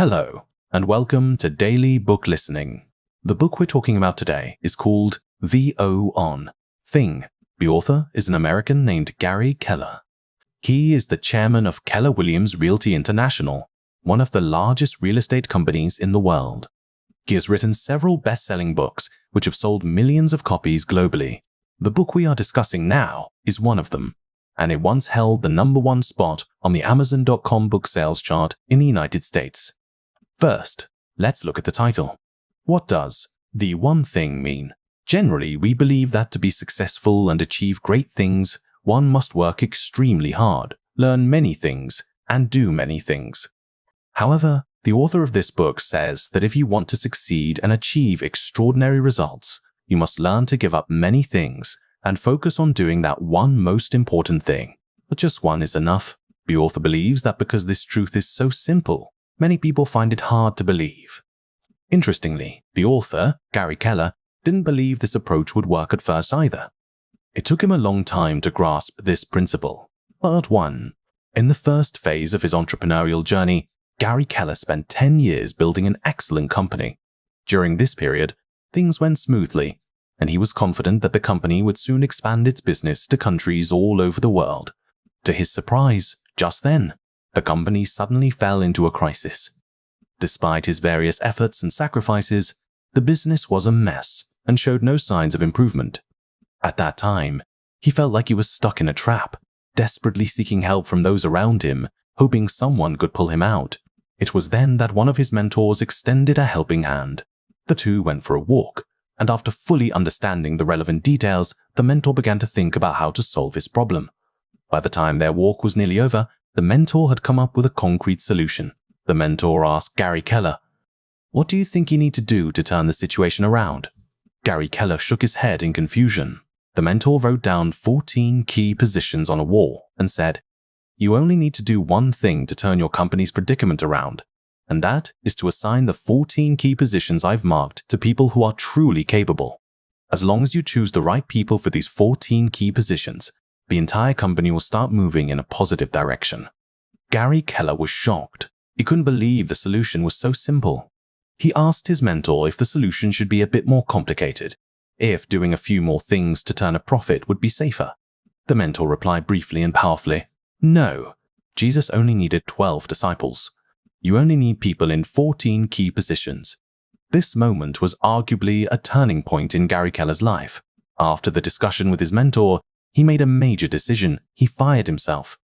Hello, and welcome to Daily Book Listening. The book we're talking about today is called The O Thing. The author is an American named Gary Keller. He is the chairman of Keller Williams Realty International, one of the largest real estate companies in the world. He has written several best-selling books which have sold millions of copies globally. The book we are discussing now is one of them, and it once held the #1 spot on the Amazon.com book sales chart in the United States. First, let's look at the title. What does the one thing mean? Generally, we believe that to be successful and achieve great things, one must work extremely hard, learn many things, and do many things. However, the author of this book says that if you want to succeed and achieve extraordinary results, you must learn to give up many things and focus on doing that one most important thing. But just one is enough. The author believes that because this truth is so simple, many people find it hard to believe. Interestingly, the author, Gary Keller, didn't believe this approach would work at first either. It took him a long time to grasp this principle. Part 1. In the first phase of his entrepreneurial journey, Gary Keller spent 10 years building an excellent company. During this period, things went smoothly, and he was confident that the company would soon expand its business to countries all over the world. To his surprise, just then, the company suddenly fell into a crisis. Despite his various efforts and sacrifices, the business was a mess and showed no signs of improvement. At that time, he felt like he was stuck in a trap, desperately seeking help from those around him, hoping someone could pull him out. It was then that one of his mentors extended a helping hand. The two went for a walk, and after fully understanding the relevant details, the mentor began to think about how to solve his problem. By the time their walk was nearly over, the mentor had come up with a concrete solution. The mentor asked Gary Keller, "What do you think you need to do to turn the situation around?" Gary Keller shook his head in confusion. The mentor wrote down 14 key positions on a wall and said, "You only need to do one thing to turn your company's predicament around, and that is to assign the 14 key positions I've marked to people who are truly capable. As long as you choose the right people for these 14 key positions, the entire company will start moving in a positive direction." Gary Keller was shocked. He couldn't believe the solution was so simple. He asked his mentor if the solution should be a bit more complicated, if doing a few more things to turn a profit would be safer. The mentor replied briefly and powerfully, "No, Jesus only needed 12 disciples. You only need people in 14 key positions." This moment was arguably a turning point in Gary Keller's life. After the discussion with his mentor, he made a major decision. He fired himself.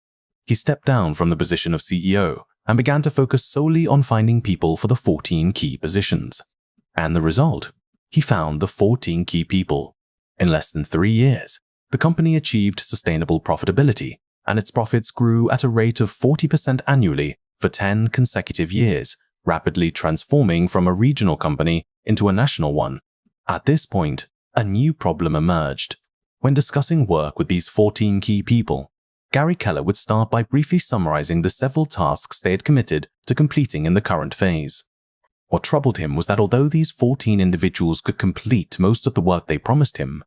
He stepped down from the position of CEO and began to focus solely on finding people for the 14 key positions. And the result? He found the 14 key people. In less than 3 years, the company achieved sustainable profitability, and its profits grew at a rate of 40% annually for 10 consecutive years, rapidly transforming from a regional company into a national one. At this point, a new problem emerged. When discussing work with these 14 key people, Gary Keller would start by briefly summarizing the several tasks they had committed to completing in the current phase. What troubled him was that although these 14 individuals could complete most of the work they promised him,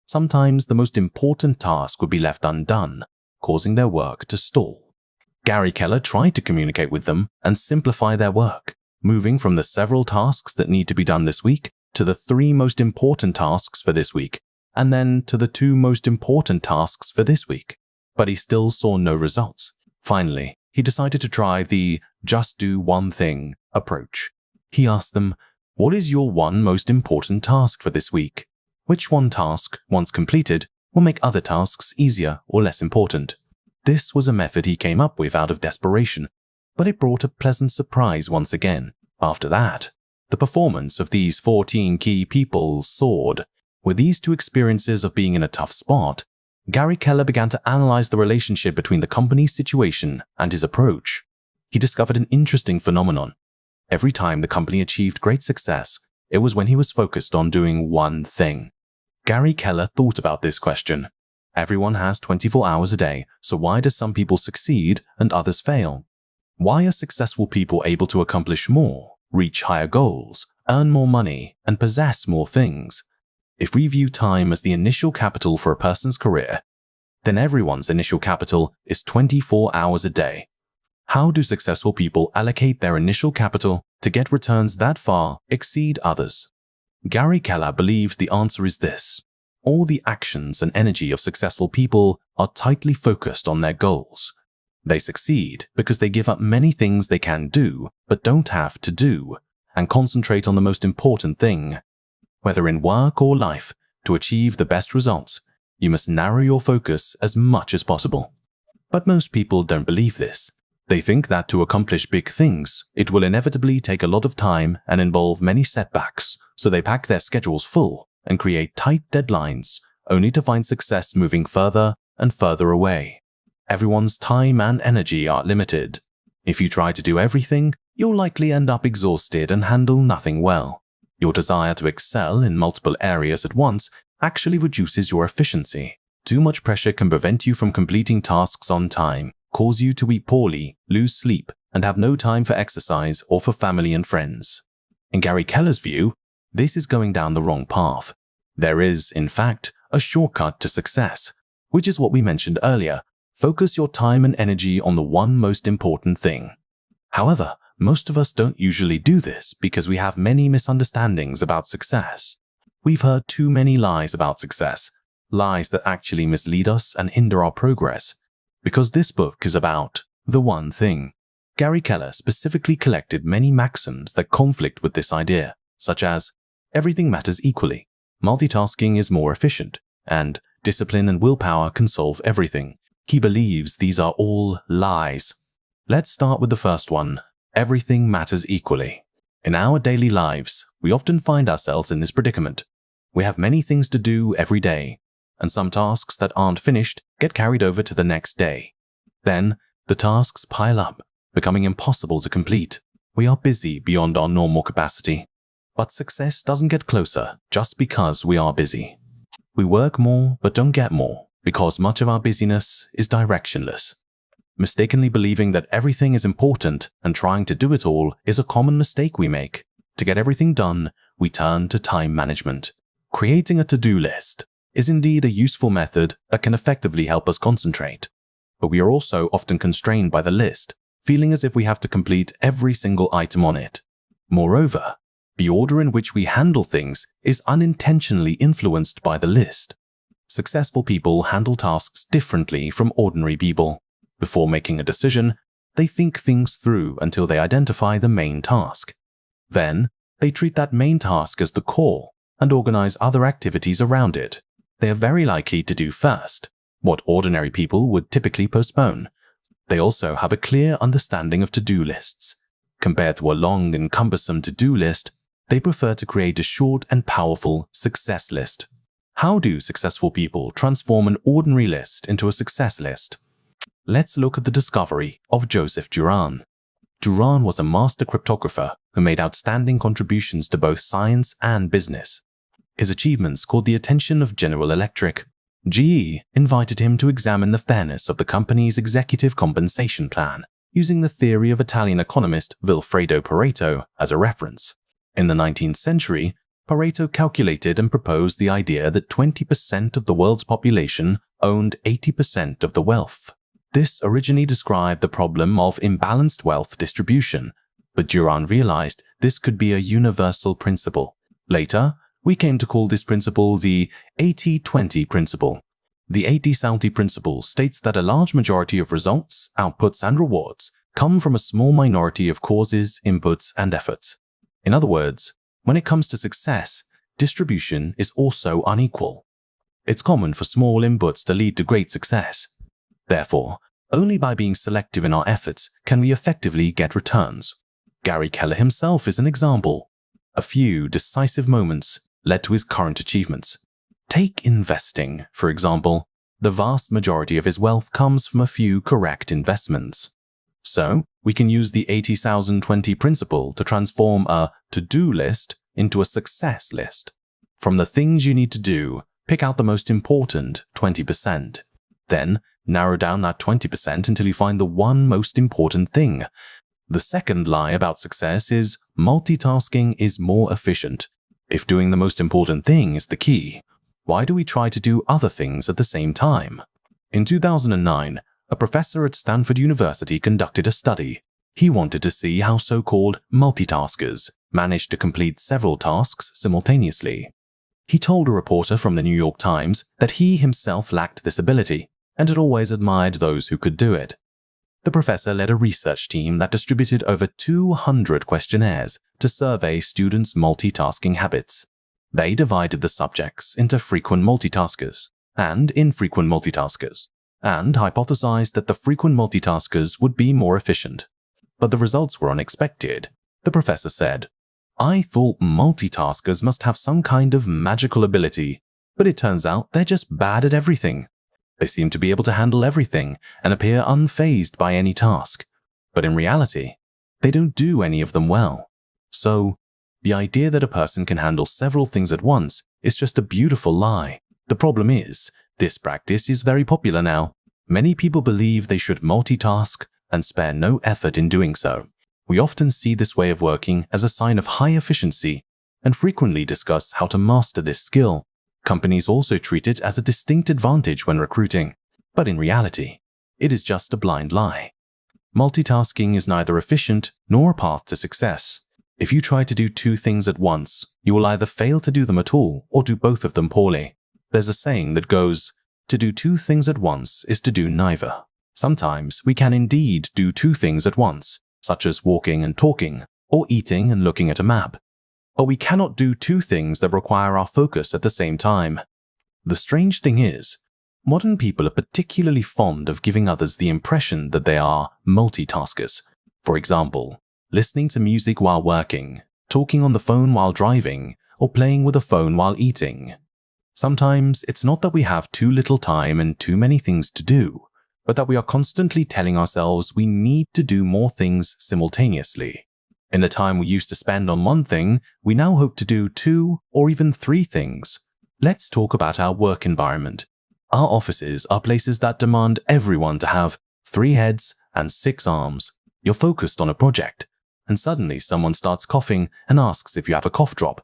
sometimes the most important task would be left undone, causing their work to stall. Gary Keller tried to communicate with them and simplify their work, moving from the several tasks that need to be done this week to the 3 most important tasks for this week, and then to the 2 most important tasks for this week. But he still saw no results. Finally, he decided to try the just do one thing approach. He asked them, "What is your one most important task for this week? Which one task, once completed, will make other tasks easier or less important?" This was a method he came up with out of desperation, but it brought a pleasant surprise once again. After that, the performance of these 14 key people soared. With these 2 experiences of being in a tough spot, Gary Keller began to analyze the relationship between the company's situation and his approach. He discovered an interesting phenomenon. Every time the company achieved great success, it was when he was focused on doing one thing. Gary Keller thought about this question. Everyone has 24 hours a day, so why do some people succeed and others fail? Why are successful people able to accomplish more, reach higher goals, earn more money, and possess more things? If we view time as the initial capital for a person's career, then everyone's initial capital is 24 hours a day. How do successful people allocate their initial capital to get returns that far exceed others? Gary Keller believes the answer is this. All the actions and energy of successful people are tightly focused on their goals. They succeed because they give up many things they can do but don't have to do, and concentrate on the most important thing. Whether in work or life, to achieve the best results, you must narrow your focus as much as possible. But most people don't believe this. They think that to accomplish big things, it will inevitably take a lot of time and involve many setbacks, so they pack their schedules full and create tight deadlines, only to find success moving further and further away. Everyone's time and energy are limited. If you try to do everything, you'll likely end up exhausted and handle nothing well. Your desire to excel in multiple areas at once actually reduces your efficiency. Too much pressure can prevent you from completing tasks on time, cause you to eat poorly, lose sleep, and have no time for exercise or for family and friends. In Gary Keller's view, this is going down the wrong path. There is, in fact, a shortcut to success, which is what we mentioned earlier. Focus your time and energy on the one most important thing. However, most of us don't usually do this because we have many misunderstandings about success. We've heard too many lies about success, lies that actually mislead us and hinder our progress. Because this book is about the one thing, Gary Keller specifically collected many maxims that conflict with this idea, such as everything matters equally, multitasking is more efficient, and discipline and willpower can solve everything. He believes these are all lies. Let's start with the first one. Everything matters equally. In our daily lives, we often find ourselves in this predicament. We have many things to do every day, and some tasks that aren't finished get carried over to the next day. Then, the tasks pile up, becoming impossible to complete. We are busy beyond our normal capacity. But success doesn't get closer just because we are busy. We work more but don't get more because much of our busyness is directionless. Mistakenly believing that everything is important and trying to do it all is a common mistake we make. To get everything done, we turn to time management. Creating a to-do list is indeed a useful method that can effectively help us concentrate. But we are also often constrained by the list, feeling as if we have to complete every single item on it. Moreover, the order in which we handle things is unintentionally influenced by the list. Successful people handle tasks differently from ordinary people. Before making a decision, they think things through until they identify the main task. Then, they treat that main task as the core and organize other activities around it. They are very likely to do first what ordinary people would typically postpone. They also have a clear understanding of to-do lists. Compared to a long and cumbersome to-do list, they prefer to create a short and powerful success list. How do successful people transform an ordinary list into a success list? Let's look at the discovery of Joseph Juran. Juran was a master cryptographer who made outstanding contributions to both science and business. His achievements caught the attention of General Electric. GE invited him to examine the fairness of the company's executive compensation plan, using the theory of Italian economist Vilfredo Pareto as a reference. In the 19th century, Pareto calculated and proposed the idea that 20% of the world's population owned 80% of the wealth. This originally described the problem of imbalanced wealth distribution, but Juran realized this could be a universal principle. Later, we came to call this principle the 80-20 principle. The 80-20 principle states that a large majority of results, outputs, and rewards come from a small minority of causes, inputs, and efforts. In other words, when it comes to success, distribution is also unequal. It's common for small inputs to lead to great success. Therefore, only by being selective in our efforts can we effectively get returns. Gary Keller himself is an example. A few decisive moments led to his current achievements. Take investing, for example. The vast majority of his wealth comes from a few correct investments. So, we can use the 80-20 principle to transform a to-do list into a success list. From the things you need to do, pick out the most important 20%. Then, narrow down that 20% until you find the one most important thing. The second lie about success is multitasking is more efficient. If doing the most important thing is the key, why do we try to do other things at the same time? In 2009, a professor at Stanford University conducted a study. He wanted to see how so-called multitaskers managed to complete several tasks simultaneously. He told a reporter from the New York Times that he himself lacked this ability and had always admired those who could do it. The professor led a research team that distributed over 200 questionnaires to survey students' multitasking habits. They divided the subjects into frequent multitaskers and infrequent multitaskers, and hypothesized that the frequent multitaskers would be more efficient. But the results were unexpected. The professor said, "I thought multitaskers must have some kind of magical ability, but it turns out they're just bad at everything. They seem to be able to handle everything and appear unfazed by any task. But in reality, they don't do any of them well. So, the idea that a person can handle several things at once is just a beautiful lie. The problem is, this practice is very popular now. Many people believe they should multitask and spare no effort in doing so. We often see this way of working as a sign of high efficiency and frequently discuss how to master this skill. Companies also treat it as a distinct advantage when recruiting, but in reality, it is just a blind lie. Multitasking is neither efficient nor a path to success. If you try to do two things at once, you will either fail to do them at all or do both of them poorly. There's a saying that goes, "To do two things at once is to do neither." Sometimes we can indeed do two things at once, such as walking and talking, or eating and looking at a map. But we cannot do two things that require our focus at the same time. The strange thing is, modern people are particularly fond of giving others the impression that they are multitaskers. For example, listening to music while working, talking on the phone while driving, or playing with a phone while eating. Sometimes it's not that we have too little time and too many things to do, but that we are constantly telling ourselves we need to do more things simultaneously. In the time we used to spend on one thing, we now hope to do two or even three things. Let's talk about our work environment. Our offices are places that demand everyone to have 3 heads and 6 arms. You're focused on a project, and suddenly someone starts coughing and asks if you have a cough drop.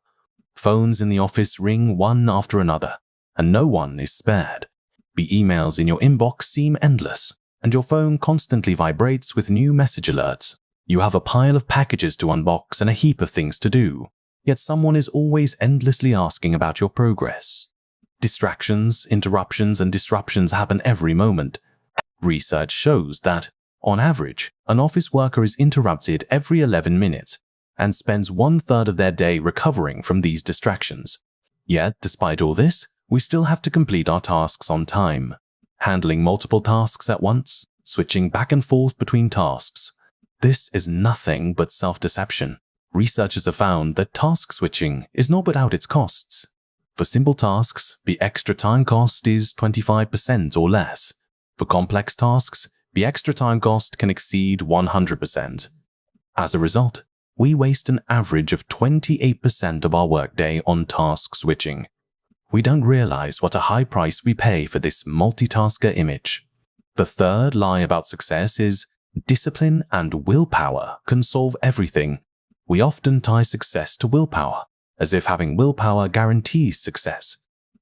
Phones in the office ring one after another, and no one is spared. The emails in your inbox seem endless, and your phone constantly vibrates with new message alerts. You have a pile of packages to unbox and a heap of things to do, yet someone is always endlessly asking about your progress. Distractions, interruptions, and disruptions happen every moment. Research shows that, on average, an office worker is interrupted every 11 minutes and spends 1/3 of their day recovering from these distractions. Yet, despite all this, we still have to complete our tasks on time. Handling multiple tasks at once, switching back and forth between tasks. This is nothing but self-deception. Researchers have found that task switching is not without its costs. For simple tasks, the extra time cost is 25% or less. For complex tasks, the extra time cost can exceed 100%. As a result, we waste an average of 28% of our workday on task switching. We don't realize what a high price we pay for this multitasker image. The third lie about success is discipline and willpower can solve everything. We often tie success to willpower, as if having willpower guarantees success.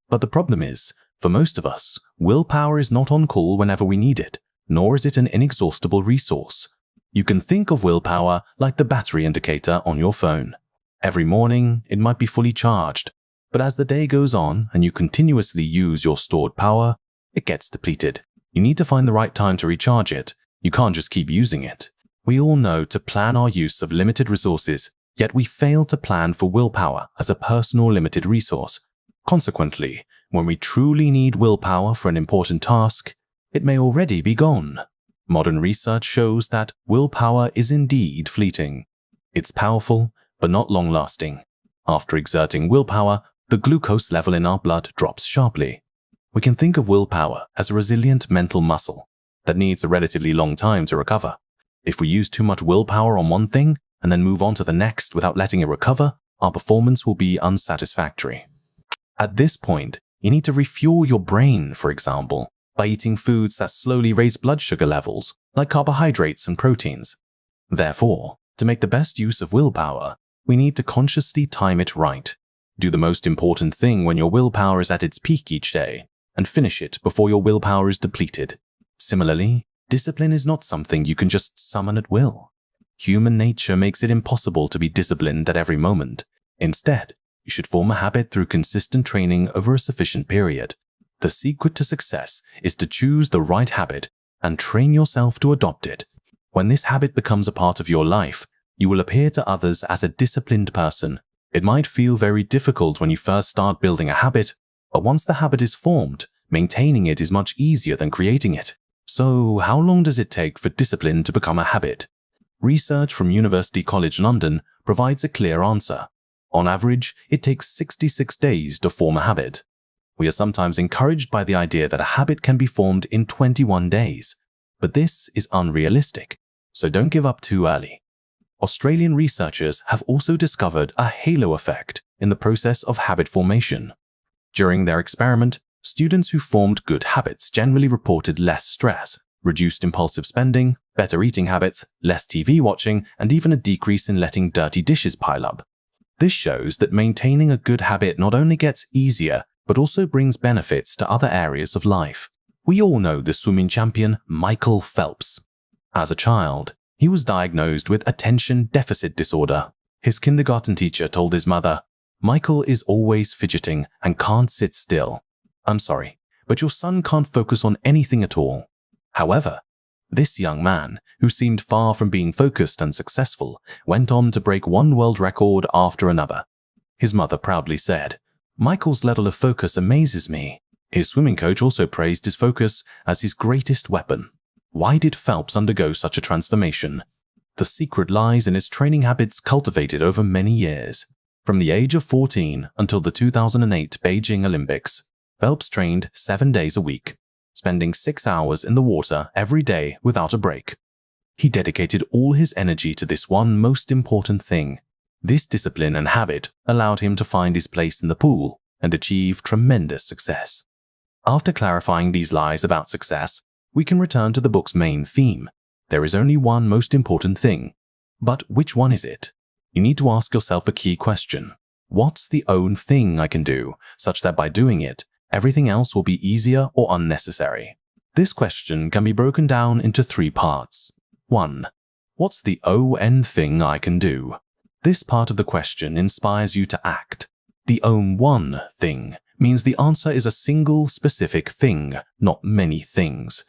But the problem is, for most of us, willpower is not on call whenever we need it, nor is it an inexhaustible resource. You can think of willpower like the battery indicator on your phone. Every morning, it might be fully charged, but as the day goes on and you continuously use your stored power, it gets depleted. You need to find the right time to recharge it. You can't just keep using it. We all know to plan our use of limited resources, yet we fail to plan for willpower as a personal limited resource. Consequently, when we truly need willpower for an important task, it may already be gone. Modern research shows that willpower is indeed fleeting. It's powerful, but not long-lasting. After exerting willpower, the glucose level in our blood drops sharply. We can think of willpower as a resilient mental muscle that needs a relatively long time to recover. If we use too much willpower on one thing and then move on to the next without letting it recover, our performance will be unsatisfactory. At this point, you need to refuel your brain, for example, by eating foods that slowly raise blood sugar levels, like carbohydrates and proteins. Therefore, to make the best use of willpower, we need to consciously time it right. Do the most important thing when your willpower is at its peak each day, and finish it before your willpower is depleted. Similarly, Discipline is not something you can just summon at will. Human nature makes it impossible to be disciplined at every moment. Instead, you should form a habit through consistent training over a sufficient period. The secret to success is to choose the right habit and train yourself to adopt it. When this habit becomes a part of your life, you will appear to others as a disciplined person. It might feel very difficult when you first start building a habit, but once the habit is formed, maintaining it is much easier than creating it. So, how long does it take for discipline to become a habit? Research from University College London provides a clear answer. On average, it takes 66 days to form a habit. We are sometimes encouraged by the idea that a habit can be formed in 21 days, but this is unrealistic, so don't give up too early. Australian researchers have also discovered a halo effect in the process of habit formation. During their experiment, students who formed good habits generally reported less stress, reduced impulsive spending, better eating habits, less TV watching, and even a decrease in letting dirty dishes pile up. This shows that maintaining a good habit not only gets easier, but also brings benefits to other areas of life. We all know the swimming champion Michael Phelps. As a child, he was diagnosed with attention deficit disorder. His kindergarten teacher told his mother, "Michael is always fidgeting and can't sit still. I'm sorry, but your son can't focus on anything at all." However, this young man, who seemed far from being focused and successful, went on to break one world record after another. His mother proudly said, "Michael's level of focus amazes me." His swimming coach also praised his focus as his greatest weapon. Why did Phelps undergo such a transformation? The secret lies in his training habits cultivated over many years. From the age of 14 until the 2008 Beijing Olympics, Phelps trained 7 days a week, spending 6 hours in the water every day without a break. He dedicated all his energy to this one most important thing. This discipline and habit allowed him to find his place in the pool and achieve tremendous success. After clarifying these lies about success, we can return to the book's main theme. There is only one most important thing. But which one is it? You need to ask yourself a key question. What's the own thing I can do, such that by doing it, everything else will be easier or unnecessary? This question can be broken down into 3 parts. 1. What's the own thing I can do? This part of the question inspires you to act. The own one thing means the answer is a single specific thing, not many things.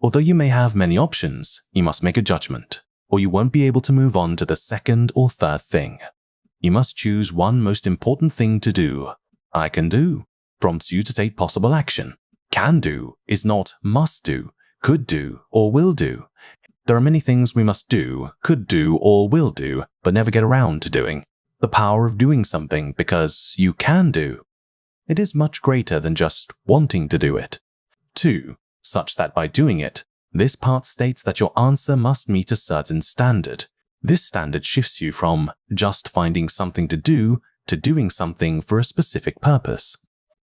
Although you may have many options, you must make a judgment, or you won't be able to move on to the second or third thing. You must choose one most important thing to do. I can do prompts you to take possible action. Can do is not must do, could do, or will do. There are many things we must do, could do, or will do, but never get around to doing. The power of doing something because you can do. It is much greater than just wanting to do it. 2. Such that by doing it, this part states that your answer must meet a certain standard. This standard shifts you from just finding something to do to doing something for a specific purpose.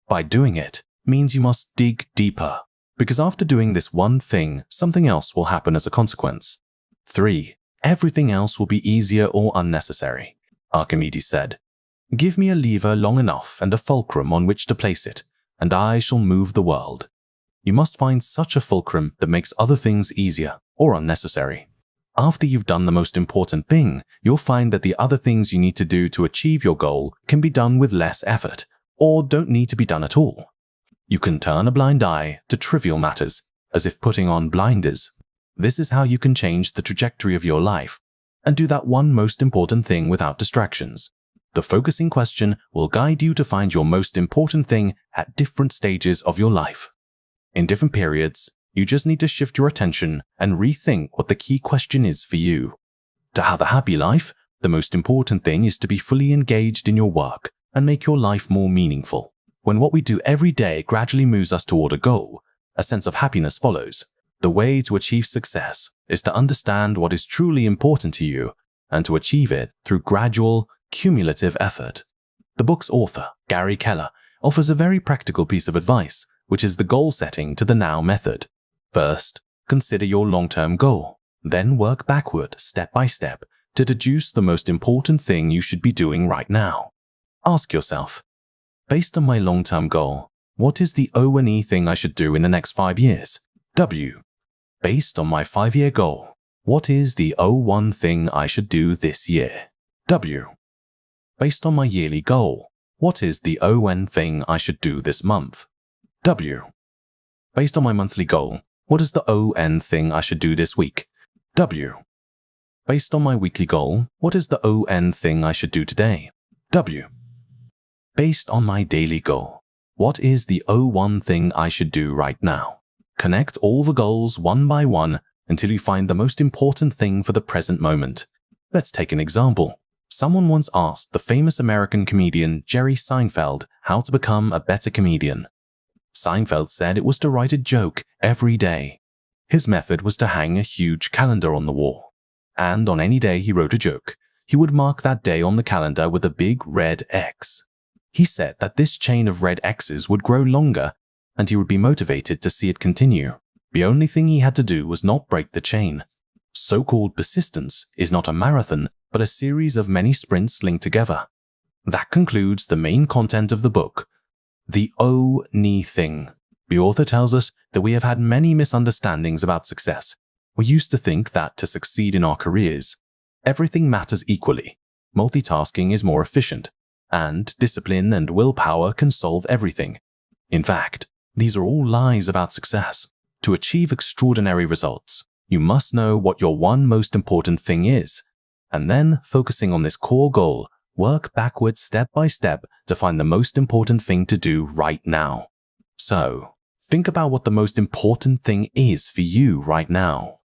By doing it means you must dig deeper, because after doing this one thing, something else will happen as a consequence. 3. Everything else will be easier or unnecessary. Archimedes said, "Give me a lever long enough and a fulcrum on which to place it, and I shall move the world." You must find such a fulcrum that makes other things easier or unnecessary. After you've done the most important thing, you'll find that the other things you need to do to achieve your goal can be done with less effort, or don't need to be done at all. You can turn a blind eye to trivial matters, as if putting on blinders. This is how you can change the trajectory of your life and do that one most important thing without distractions. The focusing question will guide you to find your most important thing at different stages of your life. In different periods, you just need to shift your attention and rethink what the key question is for you. To have a happy life, the most important thing is to be fully engaged in your work and make your life more meaningful. When what we do every day gradually moves us toward a goal, a sense of happiness follows. The way to achieve success is to understand what is truly important to you and to achieve it through gradual, cumulative effort. The book's author, Gary Keller, offers a very practical piece of advice, which is the goal setting to the now method. First, consider your long-term goal. Then work backward, step by step, to deduce the most important thing you should be doing right now. Ask yourself, based on my long-term goal, what is the O&E thing I should do in the next 5 years? W. Based on my 5-year goal, what is the one thing I should do this year? W. Based on my yearly goal, what is the n thing I should do this month? W. Based on my monthly goal, what is the n thing I should do this week? W. Based on my weekly goal, what is the n thing I should do today? W. Based on my daily goal, what is the one thing I should do right now? Connect all the goals one by one until you find the most important thing for the present moment. Let's take an example. Someone once asked the famous American comedian Jerry Seinfeld how to become a better comedian. Seinfeld said it was to write a joke every day. His method was to hang a huge calendar on the wall. And on any day he wrote a joke, he would mark that day on the calendar with a big red X. He said that this chain of red X's would grow longer and he would be motivated to see it continue. The only thing he had to do was not break the chain. So-called persistence is not a marathon, but a series of many sprints linked together. That concludes the main content of the book, The Only Thing. The author tells us that we have had many misunderstandings about success. We used to think that to succeed in our careers, everything matters equally. Multitasking is more efficient, and discipline and willpower can solve everything. In fact, these are all lies about success. To achieve extraordinary results, you must know what your one most important thing is, and then, focusing on this core goal, work backwards step by step to find the most important thing to do right now. So, think about what the most important thing is for you right now.